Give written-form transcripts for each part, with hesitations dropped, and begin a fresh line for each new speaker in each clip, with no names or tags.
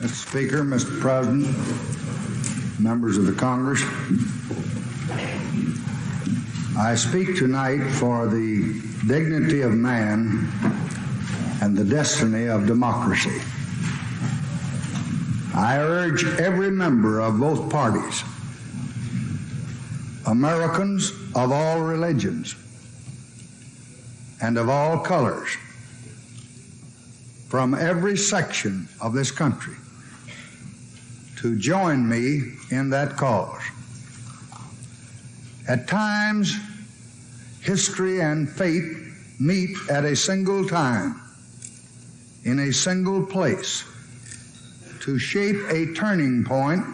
Mr. Speaker, Mr. President, members of the Congress, I speak tonight for the dignity of man and the destiny of democracy. I urge every member of both parties, Americans of all religions and of all colors, from every section of this country, to join me in that cause. At times, history and fate meet at a single time, in a single place, to shape a turning point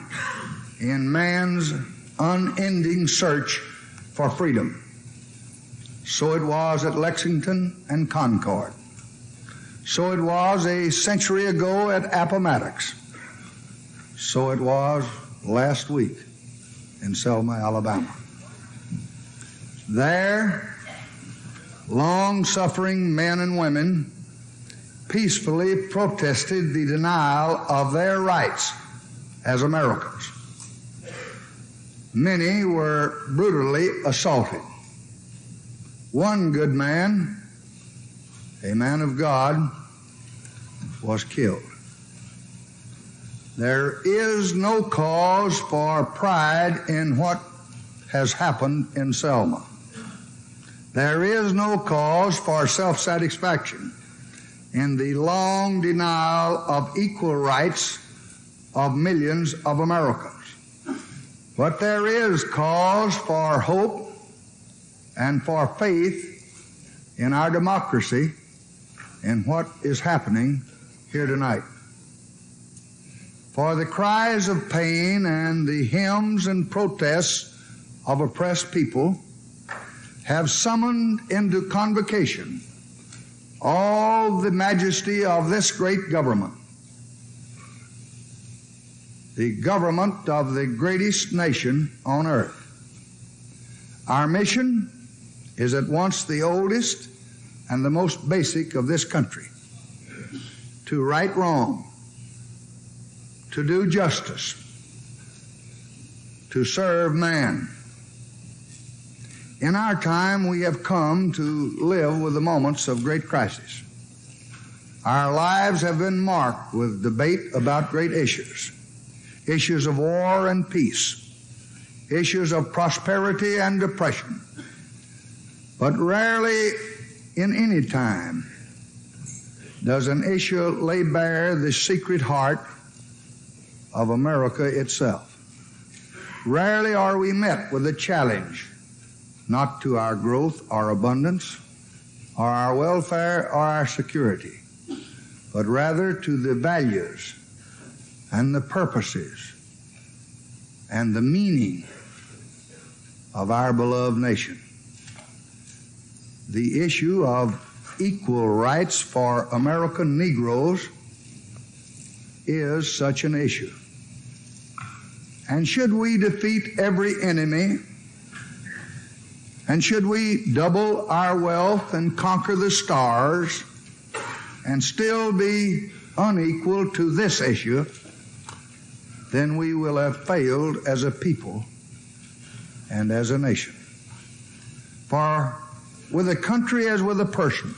in man's unending search for freedom. So it was at Lexington and Concord. So it was a century ago at Appomattox. So it was last week in Selma, Alabama. There, long-suffering men and women peacefully protested the denial of their rights as Americans. Many were brutally assaulted. One good man, a man of God, was killed. There is no cause for pride in what has happened in Selma. There is no cause for self-satisfaction in the long denial of equal rights of millions of Americans. But there is cause for hope and for faith in our democracy in what is happening here tonight. For the cries of pain and the hymns and protests of oppressed people have summoned into convocation all the majesty of this great government, the government of the greatest nation on earth. Our mission is at once the oldest and the most basic of this country: to right wrong, to do justice, to serve man. In our time, we have come to live with the moments of great crisis. Our lives have been marked with debate about great issues, issues of war and peace, issues of prosperity and depression. But rarely in any time does an issue lay bare the secret heart of America itself. Rarely are we met with a challenge not to our growth or abundance or our welfare or our security, but rather to the values and the purposes and the meaning of our beloved nation. The issue of equal rights for American Negroes is such an issue. And should we defeat every enemy, and should we double our wealth and conquer the stars and still be unequal to this issue, then we will have failed as a people and as a nation. For with a country as with a person,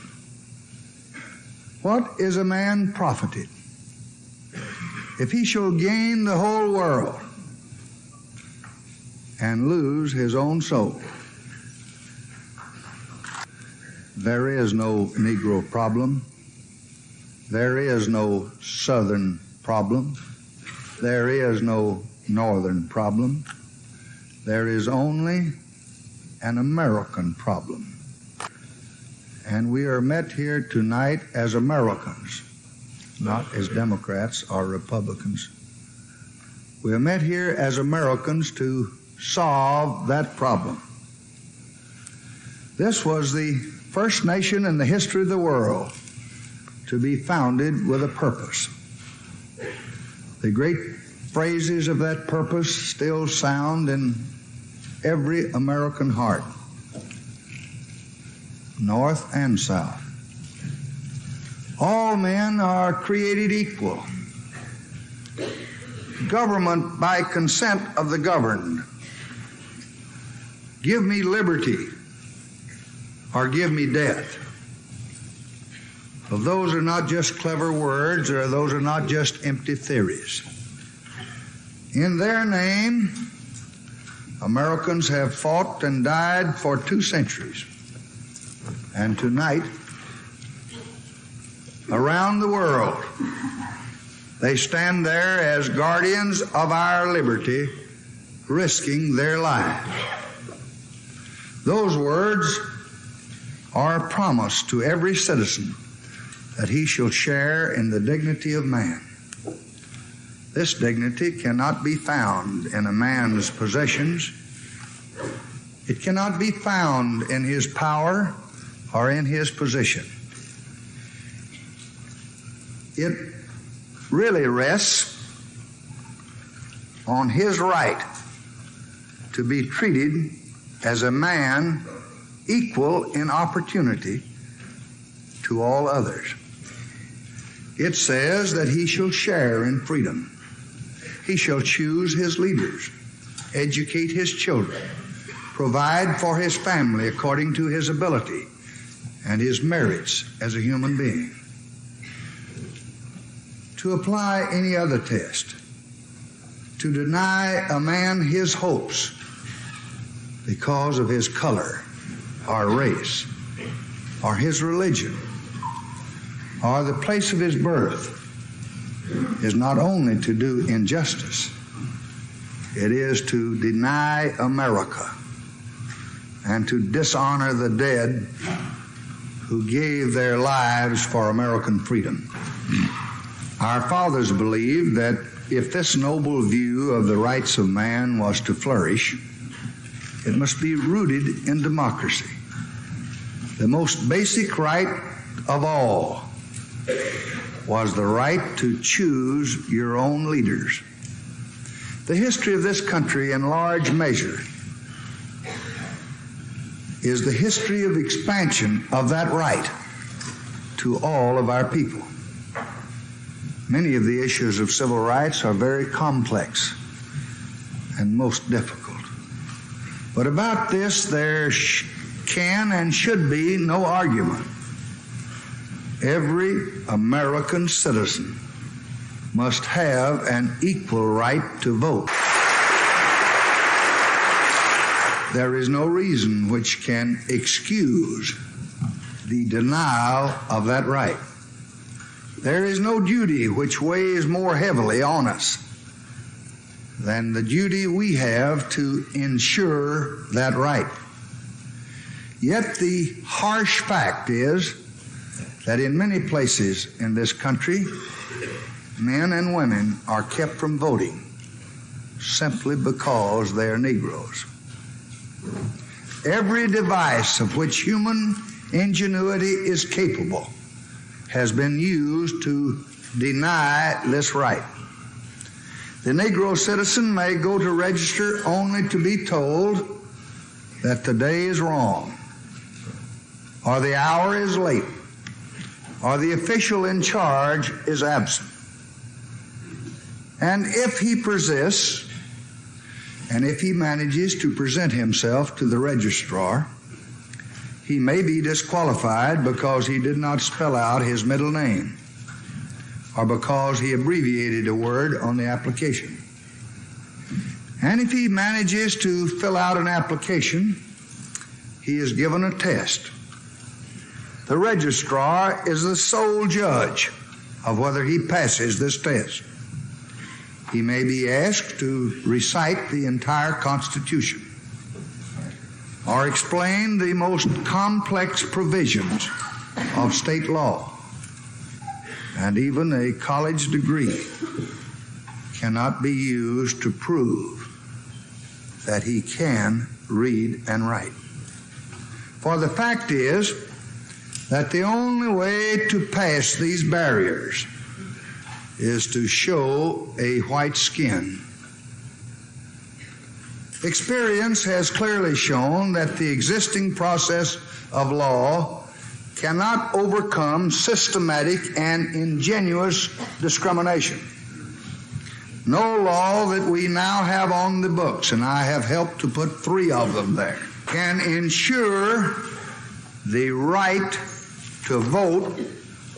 what is a man profited if he shall gain the whole world and lose his own soul? There is no Negro problem. There is no Southern problem. There is no Northern problem. There is only an American problem. And we are met here tonight as Americans, not as Democrats or Republicans. We are met here as Americans to solve that problem. This was the first nation in the history of the world to be founded with a purpose. The great phrases of that purpose still sound in every American heart, North and South. All men are created equal. government by consent of the governed. Give me liberty or give me death. Well, those are not just clever words, or those are not just empty theories. In their name, Americans have fought and died for 2 centuries. And tonight, around the world, they stand there as guardians of our liberty, risking their lives. Those words are a promise to every citizen that he shall share in the dignity of man. This dignity cannot be found in a man's possessions. It cannot be found in his power or in his position. It really rests on his right to be treated as a man equal in opportunity to all others. It says that he shall share in freedom. He shall choose his leaders, educate his children, provide for his family according to his ability and his merits as a human being. To apply any other test, to deny a man his hopes because of his color or race or his religion or the place of his birth is not only to do injustice, it is to deny America and to dishonor the dead who gave their lives for American freedom. Our fathers believed that if this noble view of the rights of man was to flourish, it must be rooted in democracy. The most basic right of all was the right to choose your own leaders. The history of this country, in large measure, is the history of expansion of that right to all of our people. Many of the issues of civil rights are very complex and most difficult. But about this, there can and should be no argument. Every American citizen must have an equal right to vote. There is no reason which can excuse the denial of that right. There is no duty which weighs more heavily on us than the duty we have to ensure that right. Yet the harsh fact is that in many places in this country, men and women are kept from voting simply because they are Negroes. Every device of which human ingenuity is capable has been used to deny this right. The Negro citizen may go to register only to be told that the day is wrong, or the hour is late, or the official in charge is absent. And if he persists, and if he manages to present himself to the registrar, he may be disqualified because he did not spell out his middle name, or because he abbreviated a word on the application. And if he manages to fill out an application, he is given a test. The registrar is the sole judge of whether he passes this test. He may be asked to recite the entire Constitution or explain the most complex provisions of state law. And even a college degree cannot be used to prove that he can read and write. For the fact is that the only way to pass these barriers is to show a white skin. Experience has clearly shown that the existing process of law cannot overcome systematic and ingenuous discrimination. No law that we now have on the books, and I have helped to put 3 of them there, can ensure the right to vote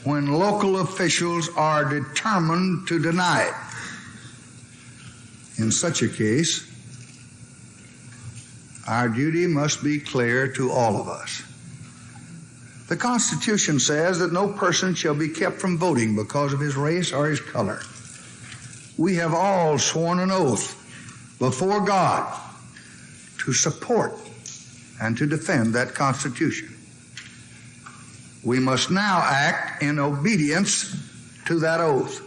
when local officials are determined to deny it. In such a case, our duty must be clear to all of us. The Constitution says that no person shall be kept from voting because of his race or his color. We have all sworn an oath before God to support and to defend that Constitution. We must now act in obedience to that oath.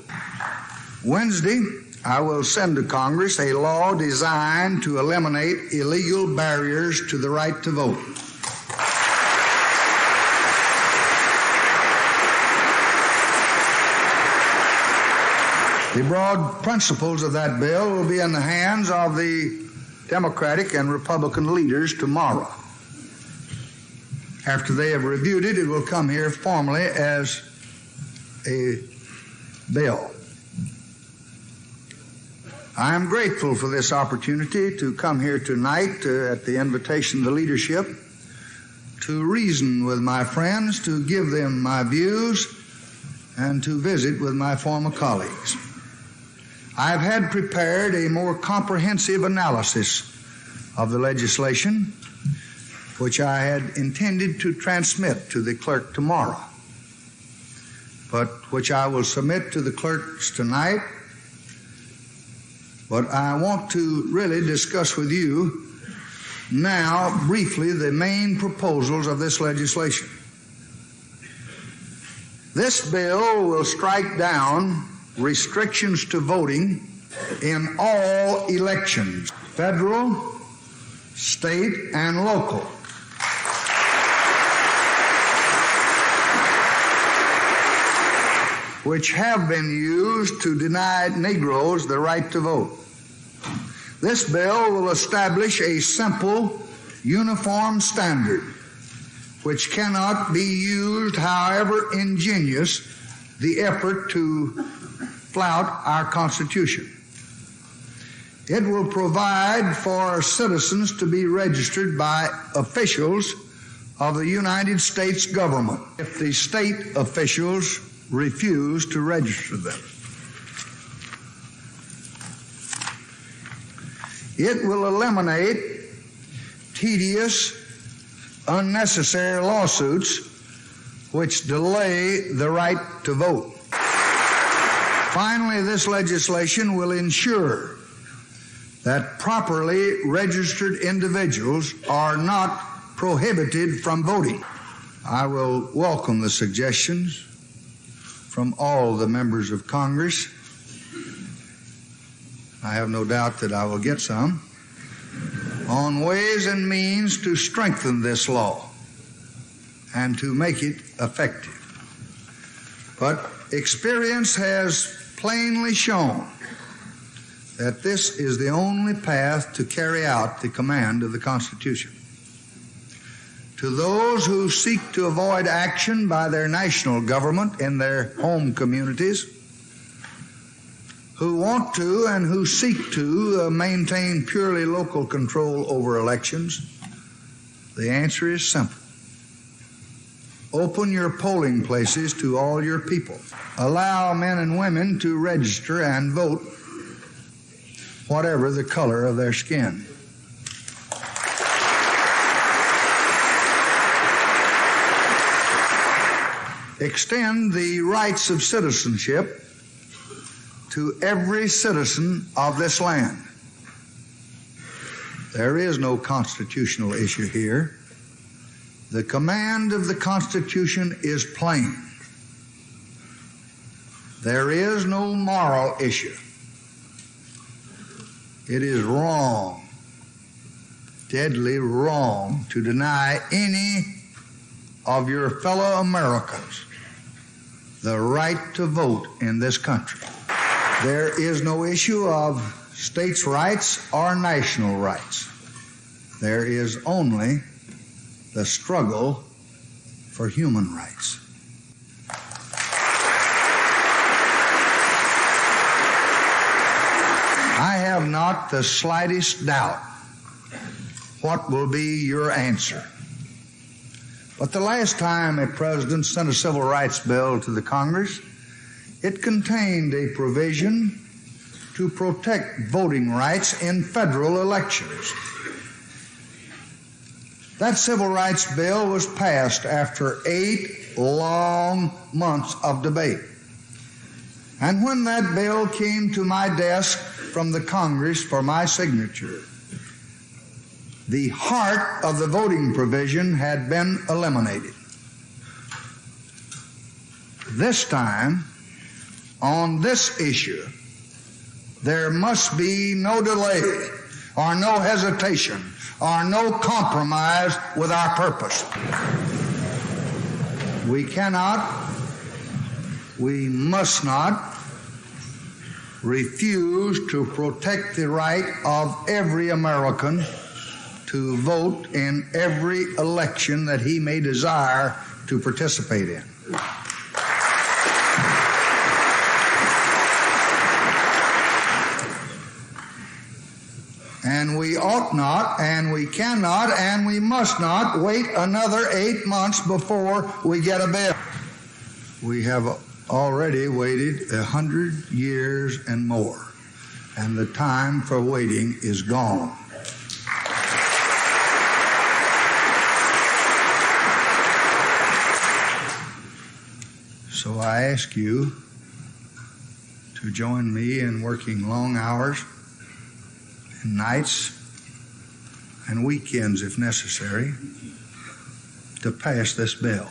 Wednesday, I will send to Congress a law designed to eliminate illegal barriers to the right to vote. The broad principles of that bill will be in the hands of the Democratic and Republican leaders tomorrow. After they have reviewed it, it will come here formally as a bill. I am grateful for this opportunity to come here tonight at the invitation of the leadership to reason with my friends, to give them my views, and to visit with my former colleagues. I've had prepared a more comprehensive analysis of the legislation, which I had intended to transmit to the clerk tomorrow, but which I will submit to the clerks tonight. But I want to really discuss with you now briefly the main proposals of this legislation. This bill will strike down restrictions to voting in all elections, federal, state, and local. Which have been used to deny Negroes the right to vote. This bill will establish a simple, uniform standard which cannot be used, however ingenious the effort to flout our Constitution. It will provide for citizens to be registered by officials of the United States government if the state officials refuse to register them. It will eliminate tedious, unnecessary lawsuits which delay the right to vote. Finally, this legislation will ensure that properly registered individuals are not prohibited from voting. I will welcome the suggestions from all the members of Congress. I have no doubt that I will get some on ways and means to strengthen this law and to make it effective. But experience has plainly shown that this is the only path to carry out the command of the Constitution. To those who seek to avoid action by their national government in their home communities, who want to and who seek to maintain purely local control over elections, the answer is simple. Open your polling places to all your people. Allow men and women to register and vote, whatever the color of their skin. Extend the rights of citizenship to every citizen of this land. There is no constitutional issue here. The command of the Constitution is plain. There is no moral issue. It is wrong, deadly wrong, to deny any of your fellow Americans the right to vote in this country. There is no issue of states' rights or national rights. There is only the struggle for human rights. have not the slightest doubt what will be your answer. But the last time a president sent a civil rights bill to the Congress, it contained a provision to protect voting rights in federal elections. That civil rights bill was passed after 8 long months of debate. And when that bill came to my desk from the Congress for my signature, the heart of the voting provision had been eliminated. This time, on this issue, there must be no delay or no hesitation or no compromise with our purpose. We cannot, we must not refuse to protect the right of every American to vote in every election that he may desire to participate in. And we ought not, and we cannot, and we must not wait another 8 months before we get a bill. We have already waited 100 years and more, and the time for waiting is gone. So I ask you to join me in working long hours and nights and weekends, if necessary, to pass this bill.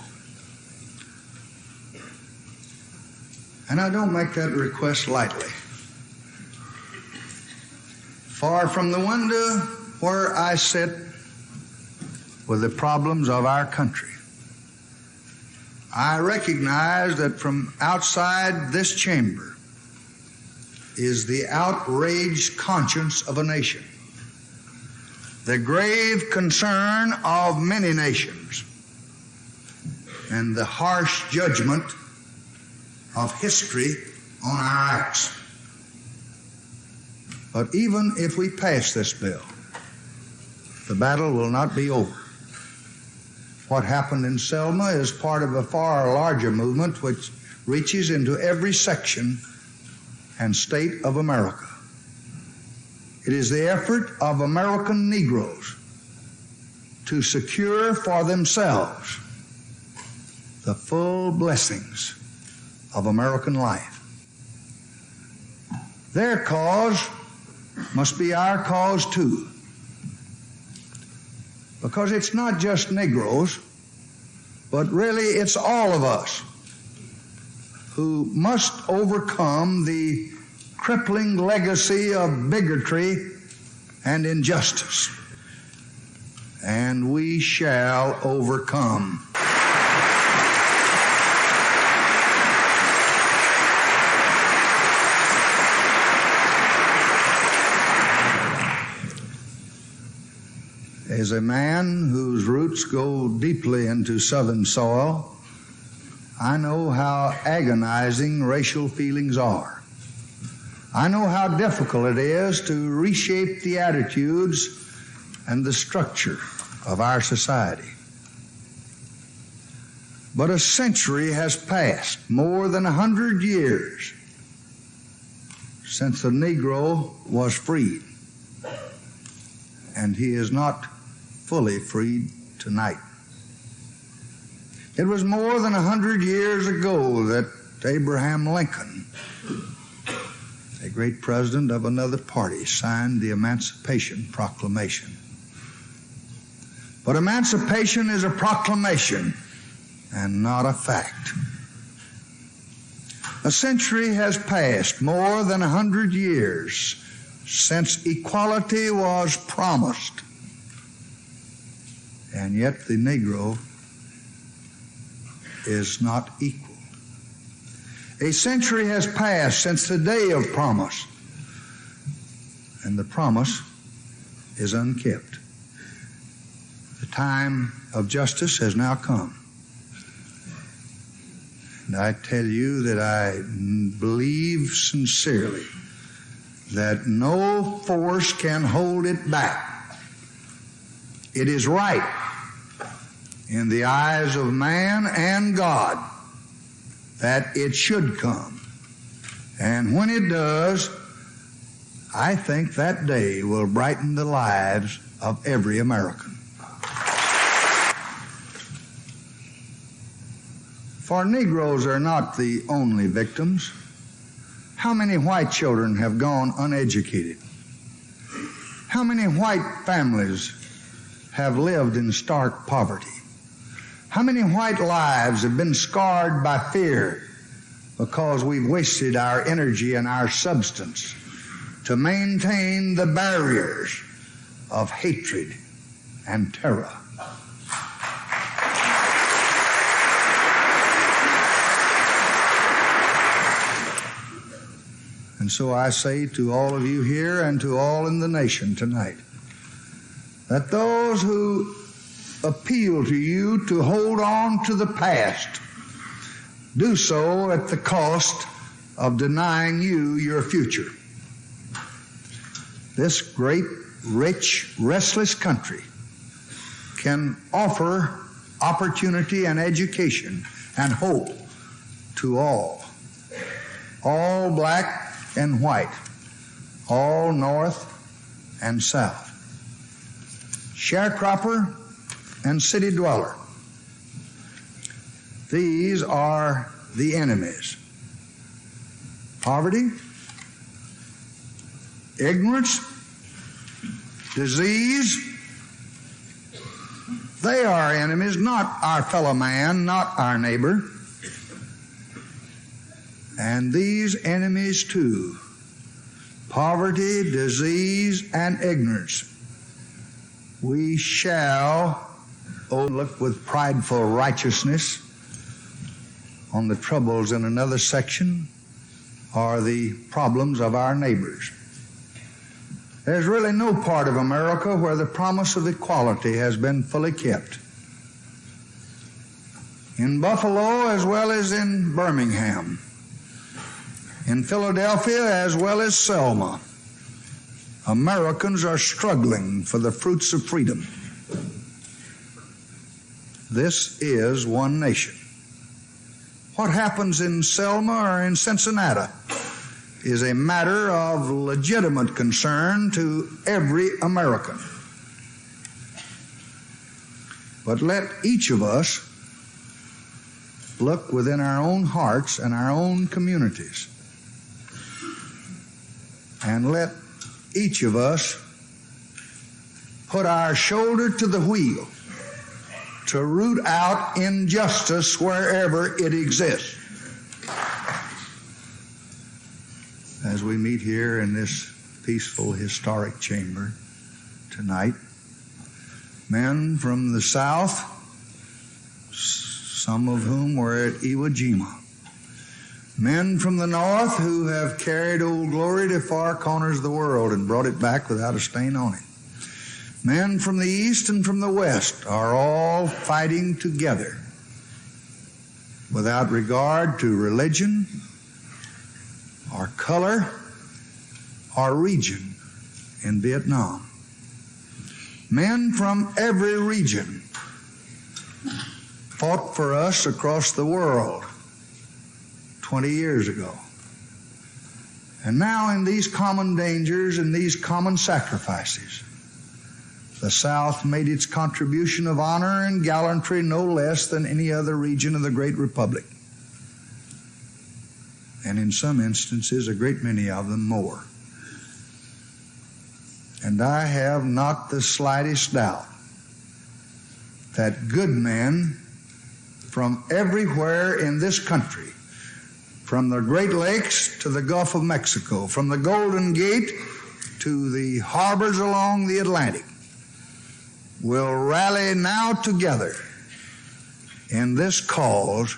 And I don't make that request lightly. Far from the window where I sit with the problems of our country, I recognize that from outside this chamber is the outraged conscience of a nation, the grave concern of many nations, and the harsh judgment of history on our acts. But even if we pass this bill, the battle will not be over. What happened in Selma is part of a far larger movement which reaches into every section and state of America. It is the effort of American Negroes to secure for themselves the full blessings of American life. Their cause must be our cause too, because it's not just Negroes, but really it's all of us who must overcome the crippling legacy of bigotry and injustice. And we shall overcome. As a man whose roots go deeply into Southern soil, I know how agonizing racial feelings are. I know how difficult it is to reshape the attitudes and the structure of our society. But a century has passed, more than 100 years, since the Negro was freed. And he is not fully freed tonight. It was more than 100 years ago that Abraham Lincoln, a great president of another party, signed the Emancipation Proclamation. But emancipation is a proclamation and not a fact. A century has passed, more than 100 years, since equality was promised. And yet the Negro is not equal. A century has passed since the day of promise, and the promise is unkept. The time of justice has now come. And I tell you that I believe sincerely that no force can hold it back. It is right in the eyes of man and God that it should come. And when it does, I think that day will brighten the lives of every American. For Negroes are not the only victims. How many white children have gone uneducated? How many white families have lived in stark poverty? How many white lives have been scarred by fear because we've wasted our energy and our substance to maintain the barriers of hatred and terror? And so I say to all of you here and to all in the nation tonight, that those who appeal to you to hold on to the past do so at the cost of denying you your future. This great, rich, restless country can offer opportunity and education and hope to all black and white, all north and south, sharecropper and city dweller. These are the enemies. Poverty, ignorance, disease, they are enemies, not our fellow man, not our neighbor. And these enemies too, poverty, disease, and ignorance, we shall look with prideful righteousness on the troubles in another section or the problems of our neighbors. There's really no part of America where the promise of equality has been fully kept. In Buffalo as well as in Birmingham, in Philadelphia as well as Selma, Americans are struggling for the fruits of freedom. This is one nation. What happens in Selma or in Cincinnati is a matter of legitimate concern to every American. But let each of us look within our own hearts and our own communities, and let each of us put our shoulder to the wheel to root out injustice wherever it exists. As we meet here in this peaceful, historic chamber tonight, men from the South, some of whom were at Iwo Jima, men from the North who have carried Old Glory to far corners of the world and brought it back without a stain on it. Men from the East and from the West are all fighting together without regard to religion or color or region in Vietnam. Men from every region fought for us across the world 20 years ago. And now in these common dangers and these common sacrifices, the South made its contribution of honor and gallantry no less than any other region of the great republic. And in some instances, a great many of them more. And I have not the slightest doubt that good men from everywhere in this country, from the Great Lakes to the Gulf of Mexico, from the Golden Gate to the harbors along the Atlantic, will rally now together in this cause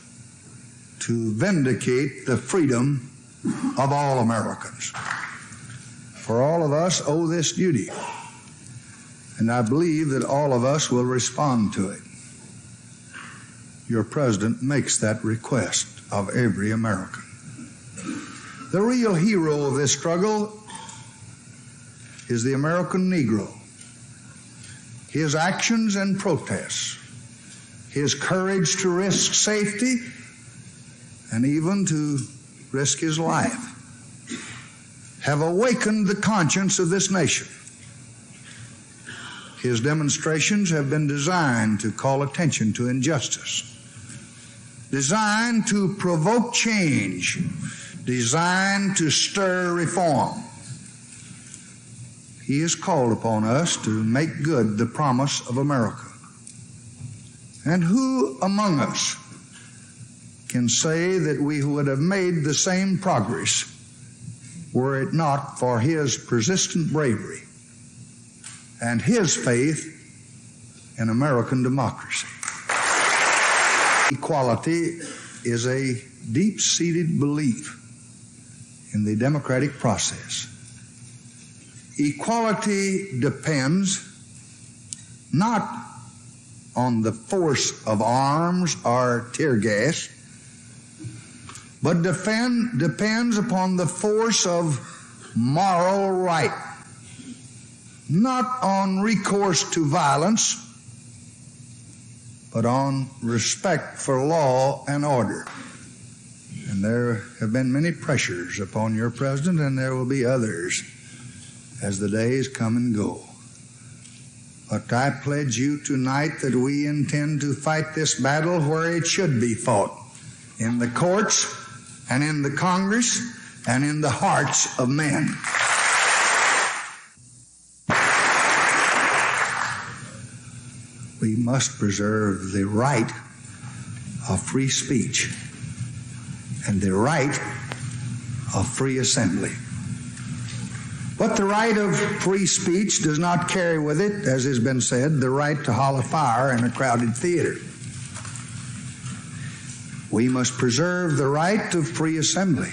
to vindicate the freedom of all Americans. For all of us owe this duty, and I believe that all of us will respond to it. Your president makes that request of every American. The real hero of this struggle is the American Negro. His actions and protests, his courage to risk safety and even to risk his life, have awakened the conscience of this nation. His demonstrations have been designed to call attention to injustice, designed to provoke change, designed to stir reform. He has called upon us to make good the promise of America. And who among us can say that we would have made the same progress were it not for his persistent bravery and his faith in American democracy? Equality is a deep-seated belief in the democratic process. Equality depends not on the force of arms or tear gas, but depends upon the force of moral right, not on recourse to violence, but on respect for law and order. And there have been many pressures upon your president, and there will be others as the days come and go. But I pledge you tonight that we intend to fight this battle where it should be fought, in the courts and in the Congress and in the hearts of men. We must preserve the right of free speech and the right of free assembly. But the right of free speech does not carry with it, as has been said, the right to holler fire in a crowded theater. We must preserve the right of free assembly.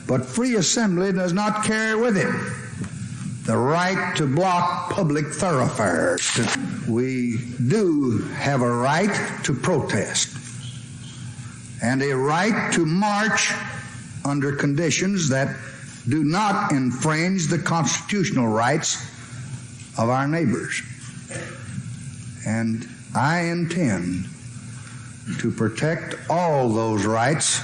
But free assembly does not carry with it the right to block public thoroughfares. We do have a right to protest and a right to march under conditions that do not infringe the constitutional rights of our neighbors. And I intend to protect all those rights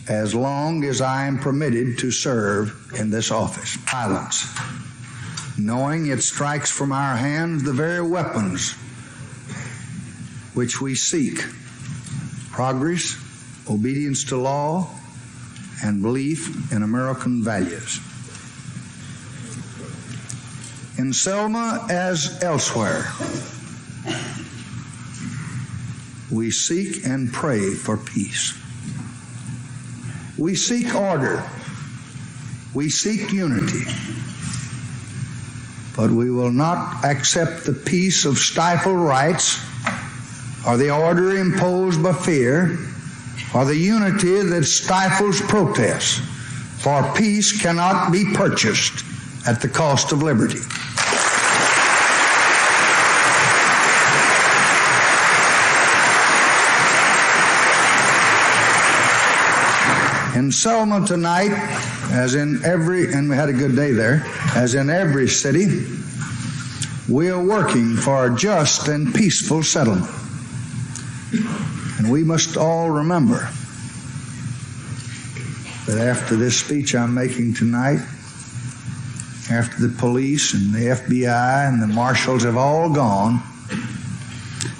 as long as I am permitted to serve in this office. Violence, knowing it strikes from our hands the very weapons which we seek: progress, obedience to law, and belief in American values. In Selma, as elsewhere, we seek and pray for peace. We seek order. We seek unity. But we will not accept the peace of stifled rights or the order imposed by fear, or the unity that stifles protest, for peace cannot be purchased at the cost of liberty. In Selma tonight, as in every, and we had a good day there, as in every city, we are working for a just and peaceful settlement. And we must all remember that after this speech I'm making tonight, after the police and the FBI and the marshals have all gone,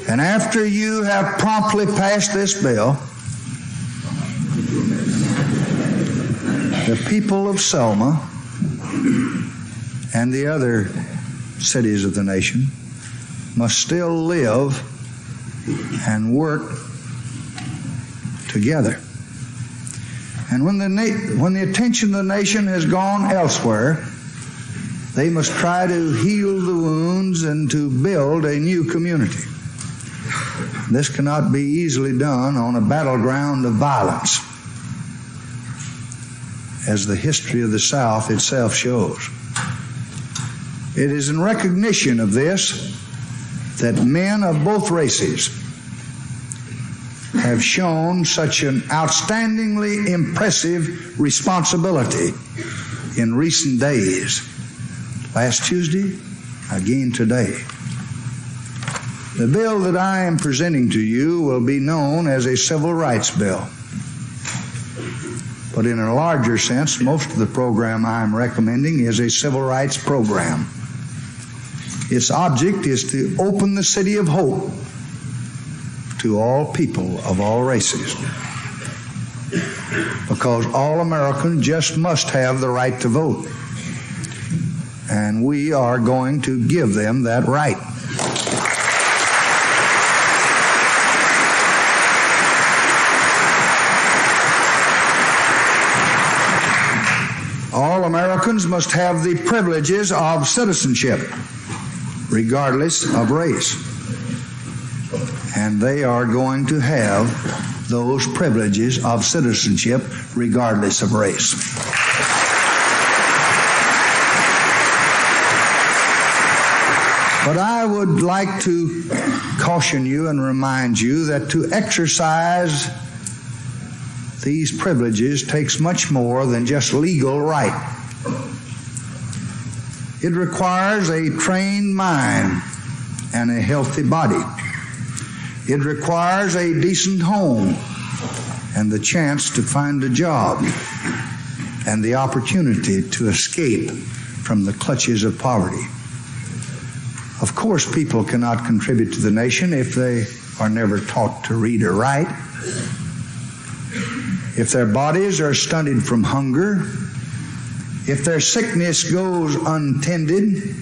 and after you have promptly passed this bill, the people of Selma and the other cities of the nation must still live and work together. And when the attention of the nation has gone elsewhere, they must try to heal the wounds and to build a new community. This cannot be easily done on a battleground of violence, as the history of the South itself shows. It is in recognition of this that men of both races have shown such an outstandingly impressive responsibility in recent days last Tuesday, again today. The bill that I am presenting to you will be known as a civil rights bill. But in a larger sense, most of the program I am recommending is a civil rights program. Its object is to open the city of hope to all people of all races. Because all Americans just must have the right to vote. And we are going to give them that right. All Americans must have the privileges of citizenship, regardless of race. And they are going to have those privileges of citizenship, regardless of race. But I would like to caution you and remind you that to exercise these privileges takes much more than just legal right. It requires a trained mind and a healthy body. It requires a decent home and the chance to find a job and the opportunity to escape from the clutches of poverty. Of course, people cannot contribute to the nation if they are never taught to read or write. If their bodies are stunted from hunger, if their sickness goes untended,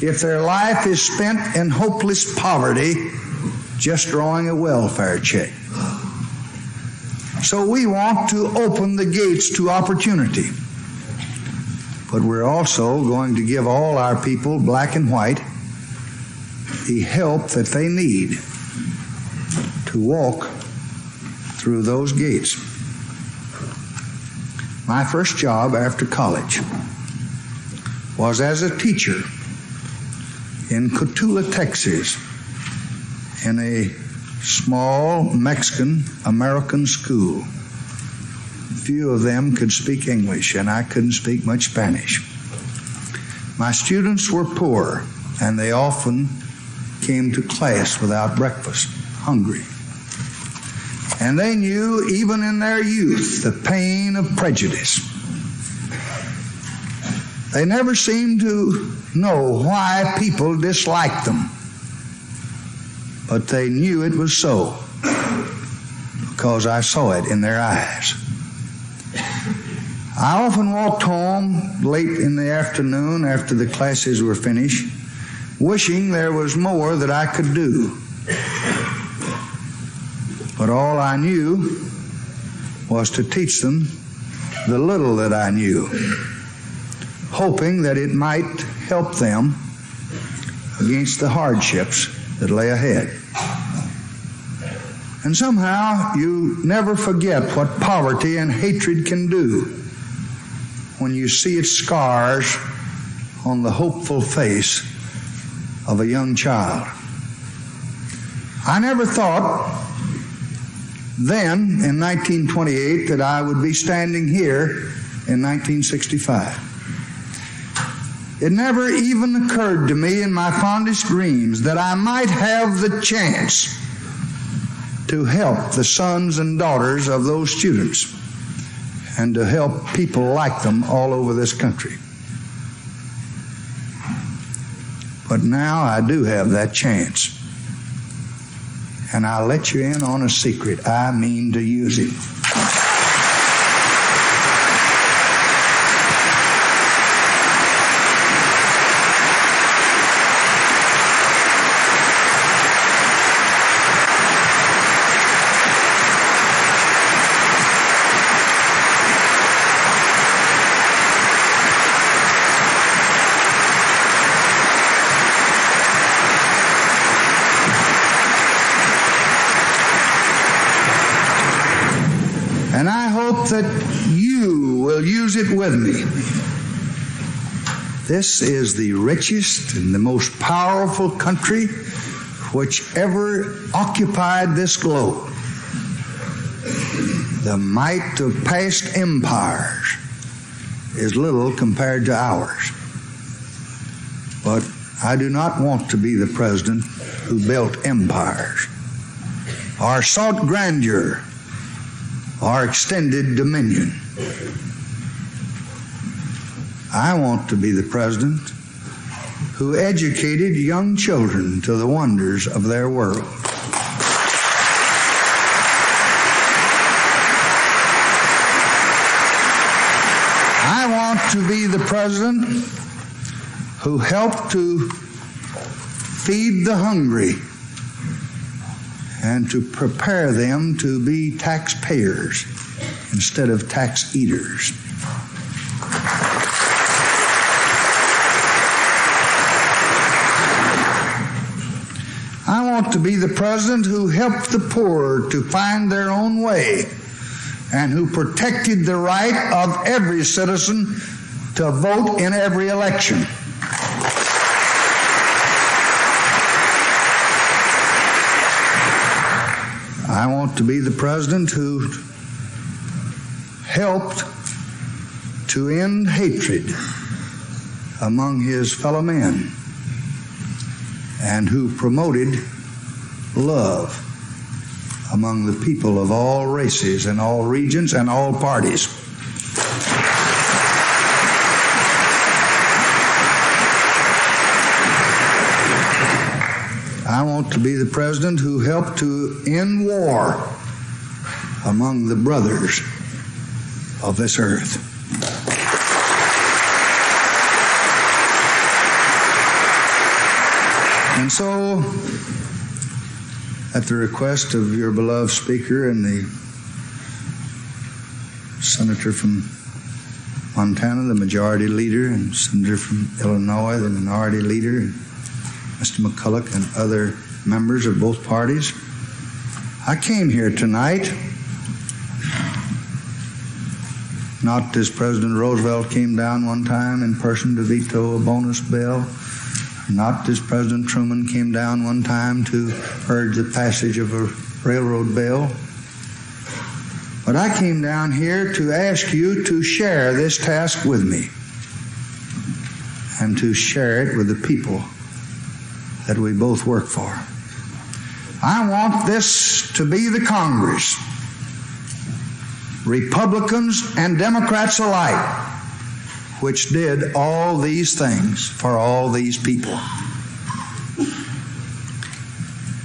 if their life is spent in hopeless poverty, just drawing a welfare check. So we want to open the gates to opportunity. But we're also going to give all our people, black and white, the help that they need to walk through those gates. My first job after college was as a teacher in Cotulla, Texas, in a small Mexican-American school. Few of them could speak English, and I couldn't speak much Spanish. My students were poor, and they often came to class without breakfast, hungry. And they knew, even in their youth, the pain of prejudice. They never seemed to know why people disliked them. But they knew it was so, because I saw it in their eyes. I often walked home late in the afternoon after the classes were finished, wishing there was more that I could do. But all I knew was to teach them the little that I knew, hoping that it might help them against the hardships that lay ahead. And somehow you never forget what poverty and hatred can do when you see its scars on the hopeful face of a young child. I never thought then, in 1928, that I would be standing here in 1965. It never even occurred to me in my fondest dreams that I might have the chance to help the sons and daughters of those students and to help people like them all over this country. But now I do have that chance. And I'll let you in on a secret. I mean to use it. And I hope that you will use it with me. This is the richest and the most powerful country which ever occupied this globe. The might of past empires is little compared to ours. But I do not want to be the president who built empires, or sought grandeur, or extended dominion. I want to be the president who educated young children to the wonders of their world. I want to be the president who helped to feed the hungry and to prepare them to be taxpayers instead of tax eaters. I want to be the president who helped the poor to find their own way and who protected the right of every citizen to vote in every election. I want to be the president who helped to end hatred among his fellow men and who promoted love among the people of all races and all regions and all parties. I want to be the president who helped to end war among the brothers of this earth. And so, at the request of your beloved Speaker and the Senator from Montana, the Majority Leader, and Senator from Illinois, the Minority Leader, and Mr. McCulloch and other members of both parties, I came here tonight not as President Roosevelt came down one time in person to veto a bonus bill, not as President Truman came down one time to urge the passage of a railroad bill, but I came down here to ask you to share this task with me and to share it with the people that we both work for. I want this to be the Congress, Republicans and Democrats alike, which did all these things for all these people.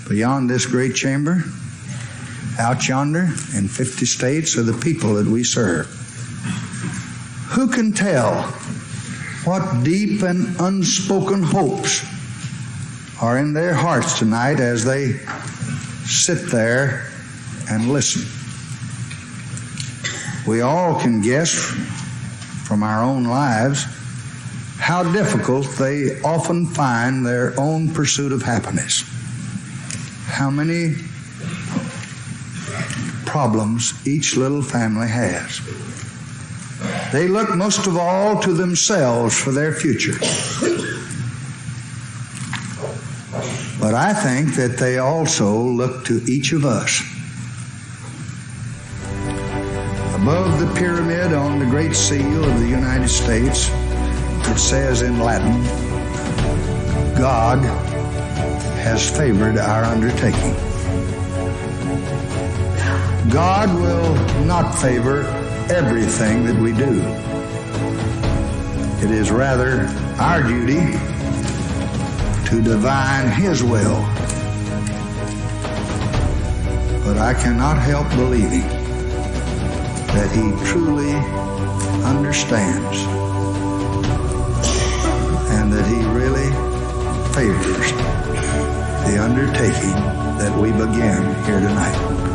Beyond this great chamber, out yonder in 50 states are the people that we serve. Who can tell what deep and unspoken hopes are in their hearts tonight as they sit there and listen? We all can guess from our own lives how difficult they often find their own pursuit of happiness. How many problems each little family has. They look most of all to themselves for their future. But I think that they also look to each of us. Above the pyramid on the Great Seal of the United States, it says in Latin, God has favored our undertaking. God will not favor everything that we do. It is rather our duty to divine His will. But I cannot help believing that He truly understands and that He really favors the undertaking that we begin here tonight.